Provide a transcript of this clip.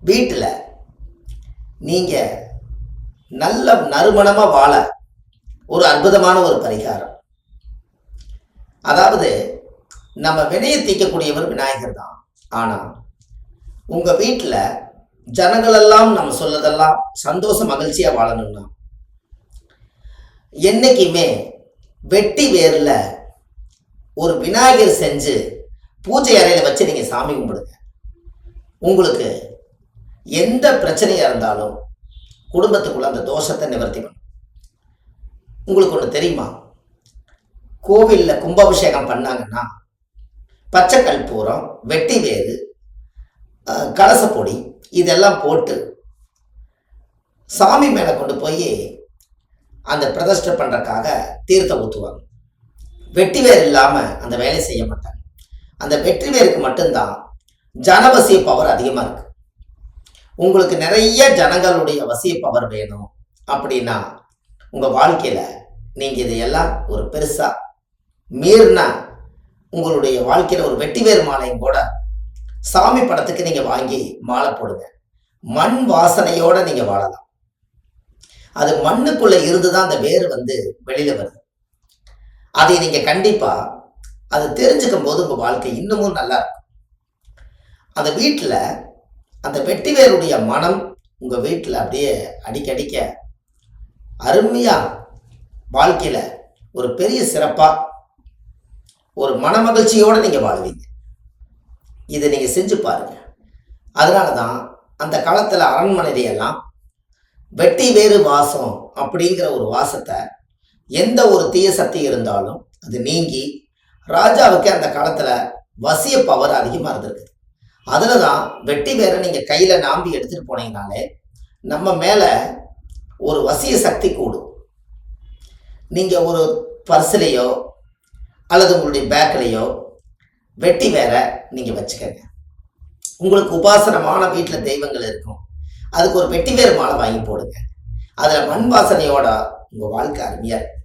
வீட்டில் நீங்கள் நல்ல நறுமணமாக வாழ ஒரு அற்புதமான ஒரு பரிகாரம். அதாவது நம்ம வினையை தீர்க்கக்கூடியவர் விநாயகர் தான். ஆனால் உங்கள் வீட்டில் ஜனங்களெல்லாம் நம்ம சொல்லதெல்லாம் சந்தோஷ மகிழ்ச்சியாக வாழணும்னா என்றைக்குமே வெட்டி வேரில் ஒரு விநாயகர் செஞ்சு பூஜை அறையில் வச்சு நீங்கள் சாமி கும்பிடுங்க. உங்களுக்கு எந்த பிரச்சனையாக இருந்தாலும் குடும்பத்துக்குள்ள அந்த தோஷத்தை நிவர்த்தி பண்ணும். உங்களுக்கு ஒன்று தெரியுமா? கோவிலில் கும்பாபிஷேகம் பண்ணாங்கன்னா பச்சை கற்பூரம், வெட்டி வேறு, கலசப்பொடி இதெல்லாம் போட்டு சாமி மேலே கொண்டு போய் அந்த பிரதிஷ்டை பண்ணுறதுக்காக தீர்த்தம் ஊற்றுவாங்க. வெட்டி வேர் இல்லாமல் அந்த வேலையை செய்ய மாட்டாங்க. அந்த வெற்றி வேருக்கு மட்டும்தான் ஜனவசிய பவர் அதிகமாக இருக்குது. உங்களுக்கு நிறைய ஜனங்களுடைய வசிய பவர் வேணும் அப்படின்னா உங்கள் வாழ்க்கையில் நீங்கள் இதையெல்லாம் ஒரு பெருசாக மீறினா உங்களுடைய வாழ்க்கையில் ஒரு வெட்டி வேறு மாலையும் கூட சாமி படத்துக்கு நீங்கள் வாங்கி மாலை போடுங்க. மண் வாசனையோடு நீங்கள் வாழலாம். அது மண்ணுக்குள்ளே இருந்து தான் அந்த வேர் வெளியில் வருது. அதை நீங்கள் கண்டிப்பாக அது தெரிஞ்சுக்கும் போது உங்கள் வாழ்க்கை இன்னமும் நல்லா இருக்கும். அந்த வீட்டில் அந்த வெட்டி வேருடைய மனம் உங்கள் வீட்டில் அப்படியே அடிக்கடிக்க அருமையாக வாழ்க்கையில் ஒரு பெரிய சிறப்பாக ஒரு மனமகிழ்ச்சியோடு நீங்கள் வாழ்வீங்க. இதை நீங்கள் செஞ்சு பாருங்கள். அதனால தான் அந்த காலத்தில் அரண்மனையிலையெல்லாம் வெட்டி வேறு வாசம் அப்படிங்கிற ஒரு வாசத்தை எந்த ஒரு தீய சக்தி இருந்தாலும் அது நீங்கி ராஜாவுக்கு அந்த காலத்தில் வசிய பவர் அதிகமாக இருந்திருக்கு. அதில் தான் வெட்டி வேற நீங்கள் கையில் நாம்பி எடுத்துகிட்டு போனீங்கனாலே நம்ம மேலே ஒரு வசிய சக்தி கூடும். நீங்கள் ஒரு பர்ஸ்லேயோ அல்லது உங்களுடைய பேக்கிலையோ வெட்டி வேற நீங்கள் வச்சுக்கங்க. உங்களுக்கு உபாசனமான வீட்டில் தெய்வங்கள் இருக்கும், அதுக்கு ஒரு வெட்டி வேறு மாலை வாங்கி போடுங்க. அதில் மண் வாசனையோட உங்கள் வாழ்க்கை அருமையாக இருக்கும்.